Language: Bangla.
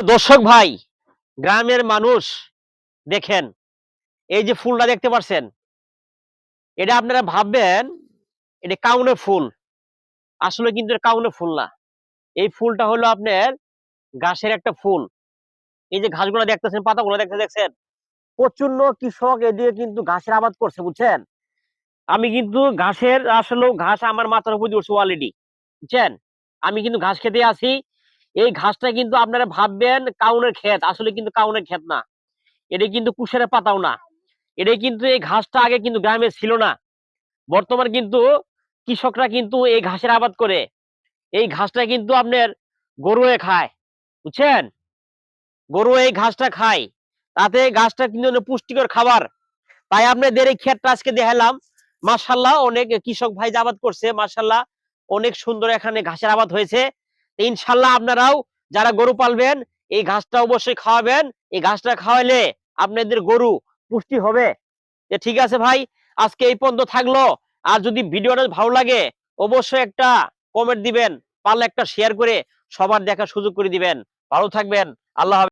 দর্শক ভাই, গ্রামের মানুষ দেখেন, এই যে ফুলটা দেখতে পাচ্ছেন, এটা আপনারা ভাববেন এটা কাউনের ফুল। আসলে কিন্তু এটা কাউনের ফুল না। এই ফুলটা হলো আপনার ঘাসের একটা ফুল। এই যে ঘাসগুলো দেখতেছেন, পাতাগুলো দেখছেন, প্রচন্ড কৃষক এদিকে কিন্তু ঘাসের আবাদ করছে, বুঝছেন। আমি কিন্তু ঘাসের আসলে ঘাস আমার মাথার উপর দিয়ে উঠছে অলরেডি, বুঝছেন। আমি কিন্তু ঘাস খেতে আসি। এই ঘাসটা কিন্তু আপনারা ভাববেন কাউনের ক্ষেত, আসলে কিন্তু কাউনের ক্ষেত না। এটা কিন্তু কুশের পাতাও না। এটা কিন্তু এই ঘাসটা আগে কিন্তু গ্রামে ছিল না। বর্তমান কিন্তু কৃষকরা কিন্তু এই ঘাসের আবাদ করে। এই ঘাসটা কিন্তু আপনার গরুয়ে খায়, বুঝছেন। গরু এই ঘাসটা খায়, তাতে ঘাসটা কিন্তু পুষ্টিকর খাবার। তাই আপনাদের এই ক্ষেতটা আজকে দেখালাম। মাশাআল্লাহ, অনেক কৃষক ভাই আবাদ করছে, মাশাআল্লাহ অনেক সুন্দর এখানে ঘাসের আবাদ হয়েছে। ইনশাল্লাহ আপনারাও যারা গরু পালবেন এই ঘাসটা অবশ্যই খাওয়াবেন। এই ঘাসটা খাওয়াইলে আপনাদের গরু পুষ্টি হবে। ঠিক আছে ভাই, আজকে এই পর্যন্ত থাকলো। আর যদি ভিডিওটা ভালো লাগে অবশ্যই একটা কমেন্ট দিবেন, পারলে একটা শেয়ার করে সবার দেখার সুযোগ করে দিবেন। ভালো থাকবেন। আল্লাহ হাফেজ।